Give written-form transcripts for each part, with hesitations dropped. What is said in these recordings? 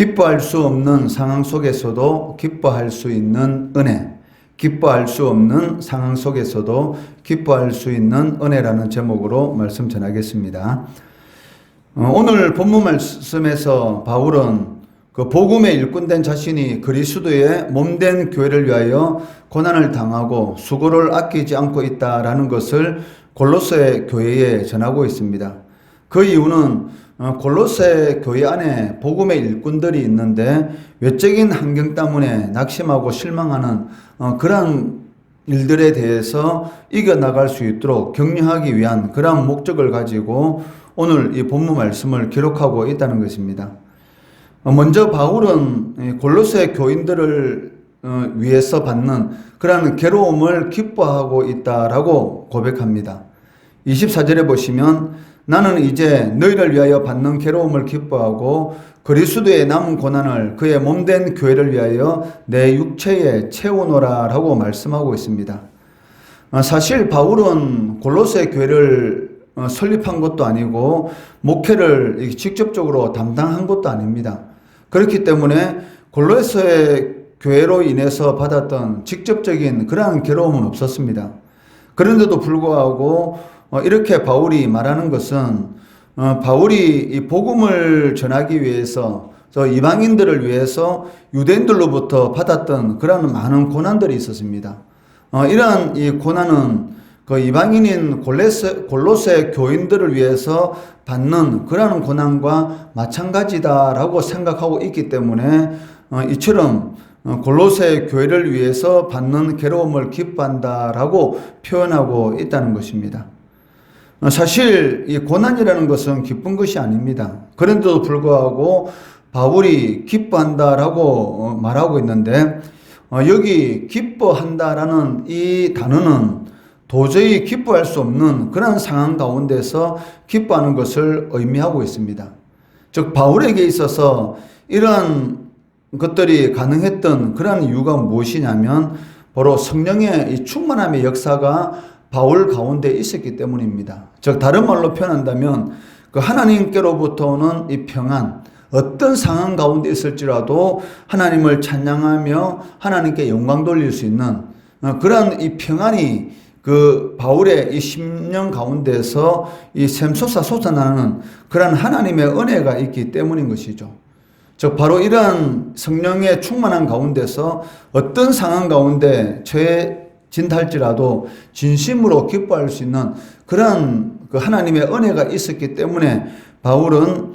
기뻐할 수 없는 상황 속에서도 기뻐할 수 있는 은혜, 기뻐할 수 없는 상황 속에서도 기뻐할 수 있는 은혜라는 제목으로 말씀 전하겠습니다. 오늘 본문 말씀에서 바울은 그 복음의 일꾼된 자신이 그리스도의 몸된 교회를 위하여 고난을 당하고 수고를 아끼지 않고 있다라는 것을 골로새 교회에 전하고 있습니다. 그 이유는 골로새 교회 안에 복음의 일꾼들이 있는데 외적인 환경 때문에 낙심하고 실망하는 그러한 일들에 대해서 이겨나갈 수 있도록 격려하기 위한 그러한 목적을 가지고 오늘 이 본문 말씀을 기록하고 있다는 것입니다. 먼저 바울은 골로새 교인들을 위해서 받는 그러한 괴로움을 기뻐하고 있다라고 고백합니다. 24절에 보시면 나는 이제 너희를 위하여 받는 괴로움을 기뻐하고 그리스도의 남은 고난을 그의 몸된 교회를 위하여 내 육체에 채우노라 라고 말씀하고 있습니다. 사실 바울은 골로새 교회를 설립한 것도 아니고 목회를 직접적으로 담당한 것도 아닙니다. 그렇기 때문에 골로새 교회로 인해서 받았던 직접적인 그러한 괴로움은 없었습니다. 그런데도 불구하고 이렇게 바울이 말하는 것은 바울이 이 복음을 전하기 위해서 이방인들을 위해서 유대인들로부터 받았던 그런 많은 고난들이 있었습니다. 이러한 이 고난은 그 이방인인 골로새 교인들을 위해서 받는 그러한 고난과 마찬가지다라고 생각하고 있기 때문에 이처럼 골로새 교회를 위해서 받는 괴로움을 기뻐한다라고 표현하고 있다는 것입니다. 사실 이 고난이라는 것은 기쁜 것이 아닙니다. 그런데도 불구하고 바울이 기뻐한다라고 말하고 있는데 여기 기뻐한다라는 이 단어는 도저히 기뻐할 수 없는 그런 상황 가운데서 기뻐하는 것을 의미하고 있습니다. 즉 바울에게 있어서 이러한 것들이 가능했던 그런 이유가 무엇이냐면 바로 성령의 이 충만함의 역사가 바울 가운데 있었기 때문입니다. 즉 다른 말로 표현한다면 그 하나님께로부터 오는 이 평안, 어떤 상황 가운데 있을지라도 하나님을 찬양하며 하나님께 영광 돌릴 수 있는 그런 이 평안이 그 바울의 이 심령 가운데서 이 샘솟아 솟아나는 그런 하나님의 은혜가 있기 때문인 것이죠. 즉 바로 이러한 성령의 충만한 가운데서 어떤 상황 가운데 진달지라도 진심으로 기뻐할 수 있는 그런 그 하나님의 은혜가 있었기 때문에 바울은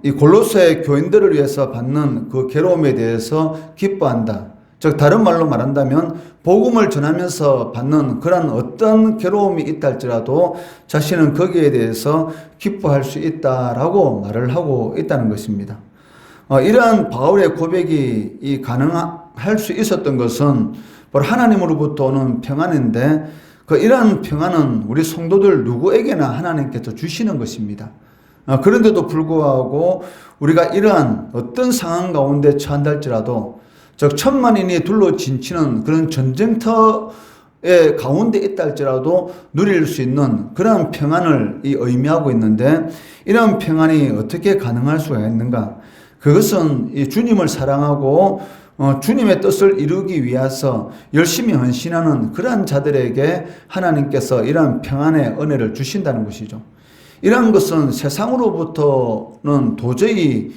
이 골로새 교인들을 위해서 받는 그 괴로움에 대해서 기뻐한다. 즉 다른 말로 말한다면 복음을 전하면서 받는 그런 어떤 괴로움이 있다 할지라도 자신은 거기에 대해서 기뻐할 수 있다라고 말을 하고 있다는 것입니다. 이러한 바울의 고백이 가능할 수 있었던 것은 바로 하나님으로부터 오는 평안인데 이러한 평안은 우리 성도들 누구에게나 하나님께서 주시는 것입니다. 그런데도 불구하고 우리가 이러한 어떤 상황 가운데 처한다 할지라도 즉 천만인이 둘로 진치는 그런 전쟁터의 가운데 있다 할지라도 누릴 수 있는 그런 평안을 의미하고 있는데 이런 평안이 어떻게 가능할 수가 있는가? 그것은 이 주님을 사랑하고 주님의 뜻을 이루기 위해서 열심히 헌신하는 그러한 자들에게 하나님께서 이러한 평안의 은혜를 주신다는 것이죠. 이러한 것은 세상으로부터는 도저히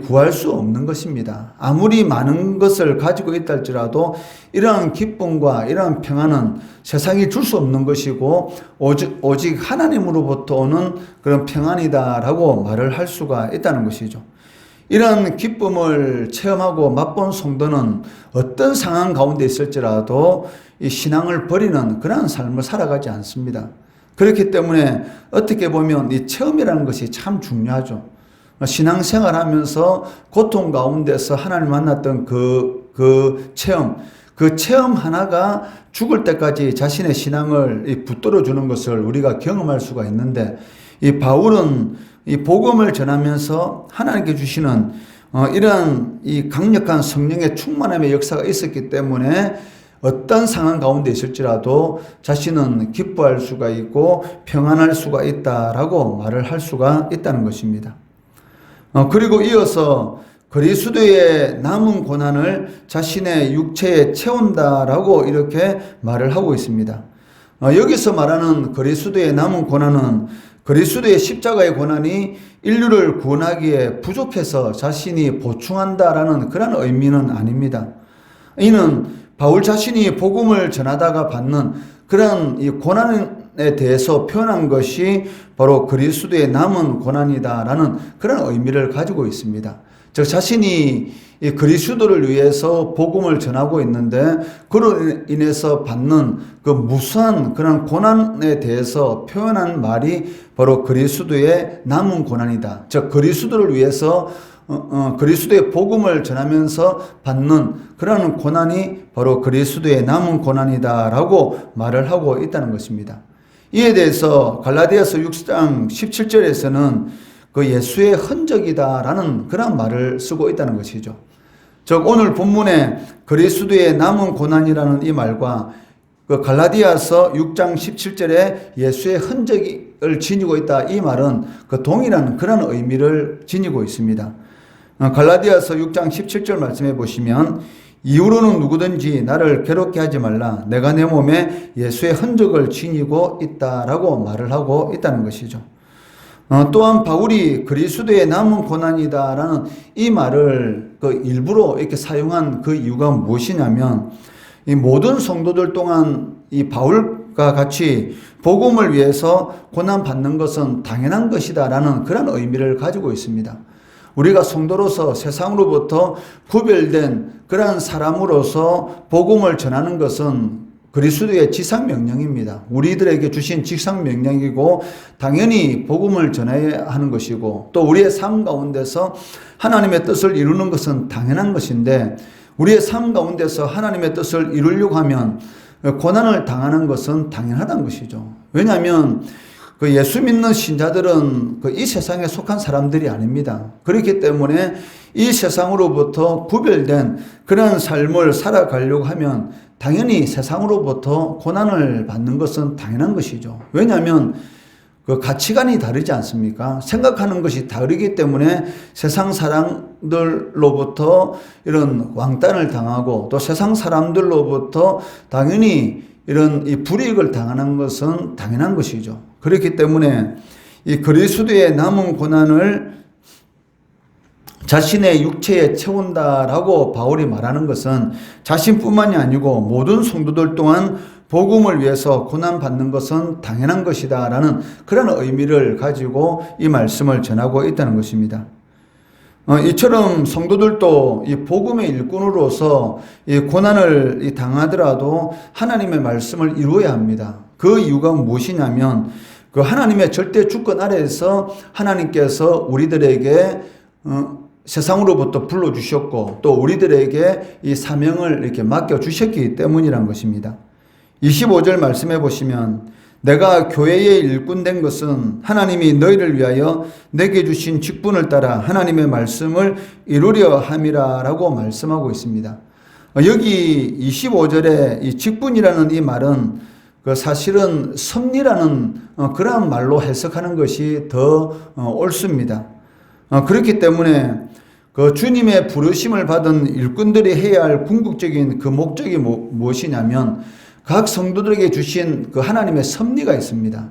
구할 수 없는 것입니다. 아무리 많은 것을 가지고 있다 할지라도 이러한 기쁨과 이러한 평안은 세상이 줄 수 없는 것이고 오직 하나님으로부터 오는 그런 평안이다라고 말을 할 수가 있다는 것이죠. 이런 기쁨을 체험하고 맛본 성도는 어떤 상황 가운데 있을지라도 이 신앙을 버리는 그런 삶을 살아가지 않습니다. 그렇기 때문에 어떻게 보면 이 체험이라는 것이 참 중요하죠. 신앙생활 하면서 고통 가운데서 하나님을 만났던 그 체험 하나가 죽을 때까지 자신의 신앙을 붙들어 주는 것을 우리가 경험할 수가 있는데 이 바울은 이 복음을 전하면서 하나님께 주시는 이러한 이 강력한 성령의 충만함의 역사가 있었기 때문에 어떤 상황 가운데 있을지라도 자신은 기뻐할 수가 있고 평안할 수가 있다라고 말을 할 수가 있다는 것입니다. 그리고 이어서 그리스도의 남은 고난을 자신의 육체에 채운다라고 이렇게 말을 하고 있습니다. 여기서 말하는 그리스도의 남은 고난은 그리스도의 십자가의 고난이 인류를 구원하기에 부족해서 자신이 보충한다라는 그런 의미는 아닙니다. 이는 바울 자신이 복음을 전하다가 받는 그런 이 고난에 대해서 표현한 것이 바로 그리스도의 남은 고난이다라는 그런 의미를 가지고 있습니다. 즉 자신이 이 그리스도를 위해서 복음을 전하고 있는데 그로 인해서 받는 그 무수한 그런 고난에 대해서 표현한 말이 바로 그리스도의 남은 고난이다. 즉 그리스도를 위해서 그리스도의 복음을 전하면서 받는 그런 고난이 바로 그리스도의 남은 고난이다라고 말을 하고 있다는 것입니다. 이에 대해서 갈라디아서 6장 17절에서는 그 예수의 흔적이다라는 그런 말을 쓰고 있다는 것이죠. 즉 오늘 본문에 그리스도의 남은 고난이라는 이 말과 그 갈라디아서 6장 17절에 예수의 흔적을 지니고 있다 이 말은 그 동일한 그런 의미를 지니고 있습니다. 갈라디아서 6장 17절 말씀해 보시면 이후로는 누구든지 나를 괴롭게 하지 말라. 내가 내 몸에 예수의 흔적을 지니고 있다라고 말을 하고 있다는 것이죠. 또한 바울이 그리스도의 남은 고난이다라는 이 말을 그 일부러 이렇게 사용한 그 이유가 무엇이냐면 이 모든 성도들 동안 이 바울과 같이 복음을 위해서 고난받는 것은 당연한 것이다라는 그런 의미를 가지고 있습니다. 우리가 성도로서 세상으로부터 구별된 그러한 사람으로서 복음을 전하는 것은 그리스도의 지상명령입니다. 우리들에게 주신 지상명령이고 당연히 복음을 전해야 하는 것이고 또 우리의 삶 가운데서 하나님의 뜻을 이루는 것은 당연한 것인데 우리의 삶 가운데서 하나님의 뜻을 이루려고 하면 고난을 당하는 것은 당연하다는 것이죠. 왜냐하면 그 예수 믿는 신자들은 그 이 세상에 속한 사람들이 아닙니다. 그렇기 때문에 이 세상으로부터 구별된 그런 삶을 살아가려고 하면 당연히 세상으로부터 고난을 받는 것은 당연한 것이죠. 왜냐하면 그 가치관이 다르지 않습니까? 생각하는 것이 다르기 때문에 세상 사람들로부터 이런 왕따를 당하고 또 세상 사람들로부터 당연히 이런 이 불이익을 당하는 것은 당연한 것이죠. 그렇기 때문에 이 그리스도의 남은 고난을 자신의 육체에 채운다라고 바울이 말하는 것은 자신뿐만이 아니고 모든 성도들 또한 복음을 위해서 고난받는 것은 당연한 것이다라는 그런 의미를 가지고 이 말씀을 전하고 있다는 것입니다. 이처럼 성도들도 이 복음의 일꾼으로서 이 고난을 당하더라도 하나님의 말씀을 이루어야 합니다. 그 이유가 무엇이냐면 그 하나님의 절대 주권 아래에서 하나님께서 우리들에게 세상으로부터 불러주셨고 또 우리들에게 이 사명을 이렇게 맡겨주셨기 때문이란 것입니다. 25절 말씀해 보시면 내가 교회의 일꾼 된 것은 하나님이 너희를 위하여 내게 주신 직분을 따라 하나님의 말씀을 이루려 함이라 라고 말씀하고 있습니다. 여기 25절에 이 직분이라는 이 말은 그 사실은 섭리라는 그러한 말로 해석하는 것이 더 옳습니다. 그렇기 때문에 그 주님의 부르심을 받은 일꾼들이 해야 할 궁극적인 그 목적이 무엇이냐면 각 성도들에게 주신 그 하나님의 섭리가 있습니다.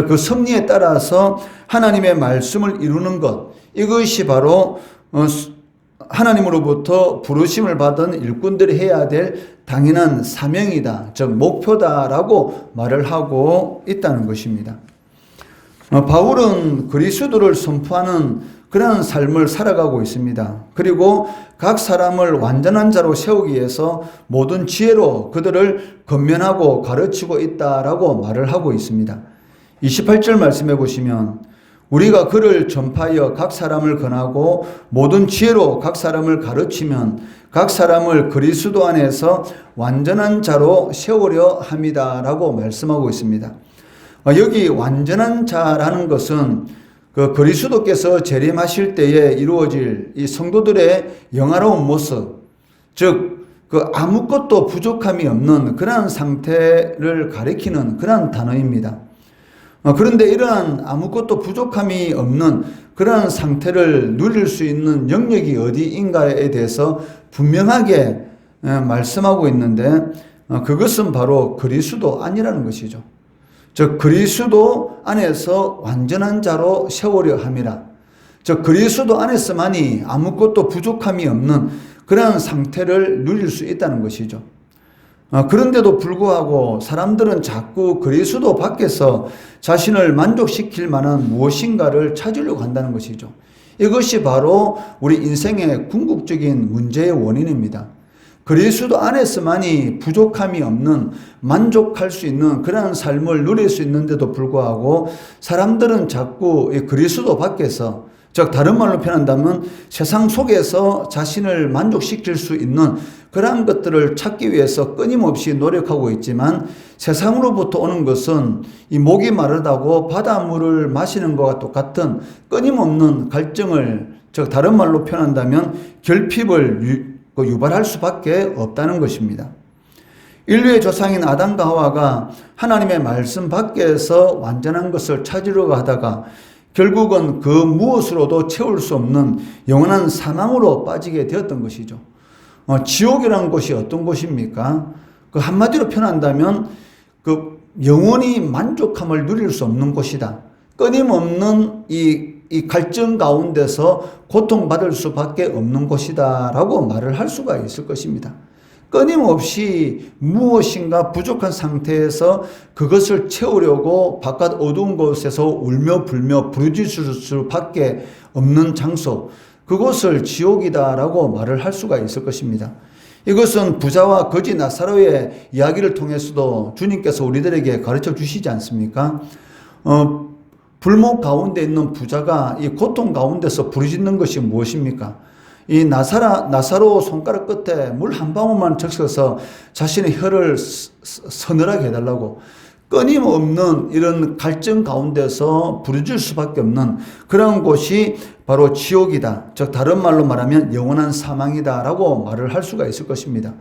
그 섭리에 따라서 하나님의 말씀을 이루는 것, 이것이 바로 하나님으로부터 부르심을 받은 일꾼들이 해야 될 당연한 사명이다, 즉 목표다라고 말을 하고 있다는 것입니다. 바울은 그리스도를 선포하는 그런 삶을 살아가고 있습니다. 그리고 각 사람을 완전한 자로 세우기 위해서 모든 지혜로 그들을 권면하고 가르치고 있다라고 말을 하고 있습니다. 28절 말씀해 보시면 우리가 그를 전파하여 각 사람을 권하고 모든 지혜로 각 사람을 가르치면 각 사람을 그리스도 안에서 완전한 자로 세우려 함이다라고 말씀하고 있습니다. 여기 완전한 자라는 것은 그 그리스도께서 재림하실 때에 이루어질 이 성도들의 영화로운 모습, 즉 그 아무것도 부족함이 없는 그러한 상태를 가리키는 그러한 단어입니다. 그런데 이러한 아무것도 부족함이 없는 그러한 상태를 누릴 수 있는 영역이 어디인가에 대해서 분명하게 말씀하고 있는데 그것은 바로 그리스도 안이라는 것이죠. 즉 그리스도 안에서 완전한 자로 세우려 함이라. 즉 그리스도 안에서만이 아무것도 부족함이 없는 그러한 상태를 누릴 수 있다는 것이죠. 그런데도 불구하고 사람들은 자꾸 그리스도 밖에서 자신을 만족시킬 만한 무엇인가를 찾으려고 한다는 것이죠. 이것이 바로 우리 인생의 궁극적인 문제의 원인입니다. 그리스도 안에서만이 부족함이 없는 만족할 수 있는 그런 삶을 누릴 수 있는데도 불구하고 사람들은 자꾸 그리스도 밖에서, 즉 다른 말로 표현한다면 세상 속에서 자신을 만족시킬 수 있는 그러한 것들을 찾기 위해서 끊임없이 노력하고 있지만 세상으로부터 오는 것은 이 목이 마르다고 바닷물을 마시는 것과 똑같은 끊임없는 갈증을, 즉 다른 말로 표현한다면 결핍을 유발할 수밖에 없다는 것입니다. 인류의 조상인 아담과 하와가 하나님의 말씀 밖에서 완전한 것을 찾으려고 하다가 결국은 그 무엇으로도 채울 수 없는 영원한 사망으로 빠지게 되었던 것이죠. 지옥이라는 곳이 어떤 곳입니까? 그 한마디로 표현한다면 그 영원히 만족함을 누릴 수 없는 곳이다. 끊임없는 이 갈증 가운데서 고통받을 수밖에 없는 곳이다 라고 말을 할 수가 있을 것입니다. 끊임없이 무엇인가 부족한 상태에서 그것을 채우려고 바깥 어두운 곳에서 울며 불며 부르짖을 수밖에 없는 장소, 그곳을 지옥이다라고 말을 할 수가 있을 것입니다. 이것은 부자와 거지 나사로의 이야기를 통해서도 주님께서 우리들에게 가르쳐 주시지 않습니까? 불목 가운데 있는 부자가 이 고통 가운데서 부르짖는 것이 무엇입니까? 이 나사로 손가락 끝에 물 한 방울만 적셔서 자신의 혀를 서늘하게 해달라고 끊임없는 이런 갈증 가운데서 부르짖을 수밖에 없는 그런 곳이 바로 지옥이다. 즉 다른 말로 말하면 영원한 사망이다 라고 말을 할 수가 있을 것입니다.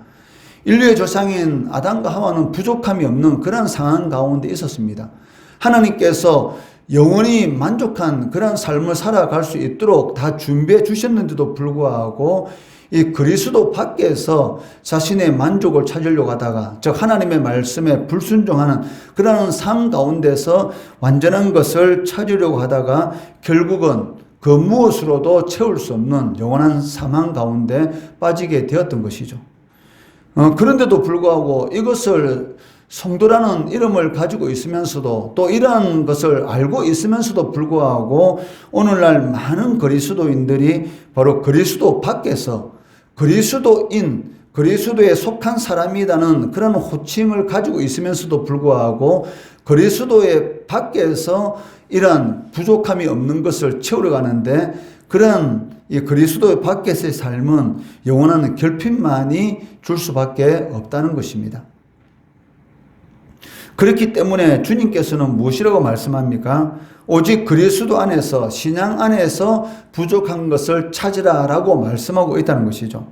인류의 조상인 아담과 하와는 부족함이 없는 그런 상황 가운데 있었습니다. 하나님께서 영원히 만족한 그런 삶을 살아갈 수 있도록 다 준비해 주셨는데도 불구하고 이 그리스도 밖에서 자신의 만족을 찾으려고 하다가, 즉 하나님의 말씀에 불순종하는 그런 삶 가운데서 완전한 것을 찾으려고 하다가 결국은 그 무엇으로도 채울 수 없는 영원한 사망 가운데 빠지게 되었던 것이죠. 그런데도 불구하고 이것을 성도라는 이름을 가지고 있으면서도 또 이러한 것을 알고 있으면서도 불구하고 오늘날 많은 그리스도인들이 바로 그리스도 밖에서 그리스도인, 그리스도에 속한 사람이라는 그런 호칭을 가지고 있으면서도 불구하고 그리스도의 밖에서 이러한 부족함이 없는 것을 채우려 가는데 그런 이 그리스도의 밖에서의 삶은 영원한 결핍만이 줄 수밖에 없다는 것입니다. 그렇기 때문에 주님께서는 무엇이라고 말씀합니까? 오직 그리스도 안에서, 신앙 안에서 부족한 것을 찾으라라고 말씀하고 있다는 것이죠.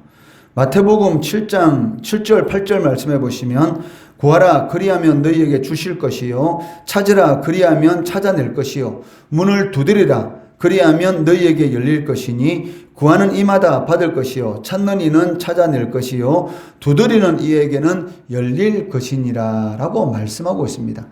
마태복음 7장 7절 8절 말씀해 보시면 구하라 그리하면 너희에게 주실 것이요 찾으라 그리하면 찾아낼 것이요 문을 두드리라 그리하면 너희에게 열릴 것이니 구하는 이마다 받을 것이요 찾는 이는 찾아낼 것이요 두드리는 이에게는 열릴 것이니라 라고 말씀하고 있습니다.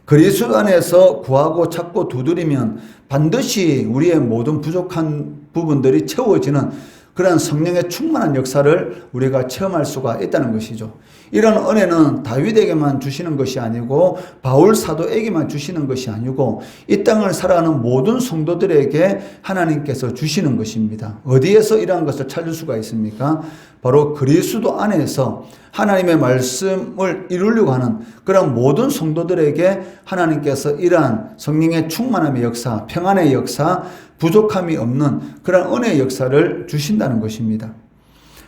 그리스도 안에서 구하고 찾고 두드리면 반드시 우리의 모든 부족한 부분들이 채워지는 그런 성령의 충만한 역사를 우리가 체험할 수가 있다는 것이죠. 이런 은혜는 다윗에게만 주시는 것이 아니고 바울 사도에게만 주시는 것이 아니고 이 땅을 살아가는 모든 성도들에게 하나님께서 주시는 것입니다. 어디에서 이러한 것을 찾을 수가 있습니까? 바로 그리스도 안에서 하나님의 말씀을 이루려고 하는 그런 모든 성도들에게 하나님께서 이러한 성령의 충만함의 역사, 평안의 역사, 부족함이 없는 그런 은혜의 역사를 주신다는 것입니다.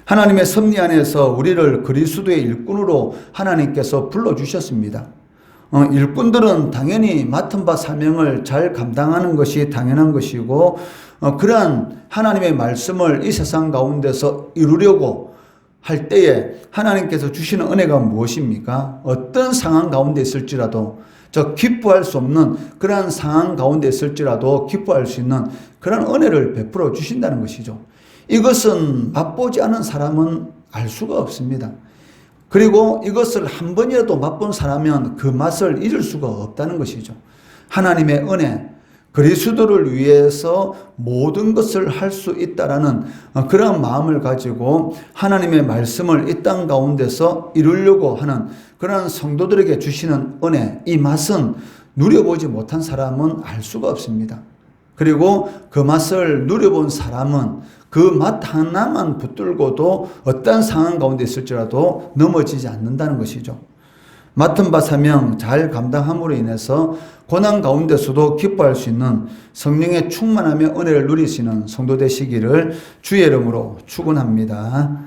하나님의 섭리 안에서 우리를 그리스도의 일꾼으로 하나님께서 불러주셨습니다. 일꾼들은 당연히 맡은 바 사명을 잘 감당하는 것이 당연한 것이고 그러한 하나님의 말씀을 이 세상 가운데서 이루려고 할 때에 하나님께서 주시는 은혜가 무엇입니까? 어떤 상황 가운데 있을지라도 즉 기뻐할 수 없는 그러한 상황 가운데 있을지라도 기뻐할 수 있는 그런 은혜를 베풀어 주신다는 것이죠. 이것은 맛보지 않은 사람은 알 수가 없습니다. 그리고 이것을 한 번이라도 맛본 사람은 그 맛을 잊을 수가 없다는 것이죠. 하나님의 은혜, 그리스도를 위해서 모든 것을 할 수 있다라는 그런 마음을 가지고 하나님의 말씀을 이 땅 가운데서 이루려고 하는 그런 성도들에게 주시는 은혜, 이 맛은 누려보지 못한 사람은 알 수가 없습니다. 그리고 그 맛을 누려본 사람은 그 맛 하나만 붙들고도 어떤 상황 가운데 있을지라도 넘어지지 않는다는 것이죠. 맡은 바 사명 잘 감당함으로 인해서 고난 가운데서도 기뻐할 수 있는 성령의 충만함의 은혜를 누리시는 성도 되시기를 주의 이름으로 축원합니다.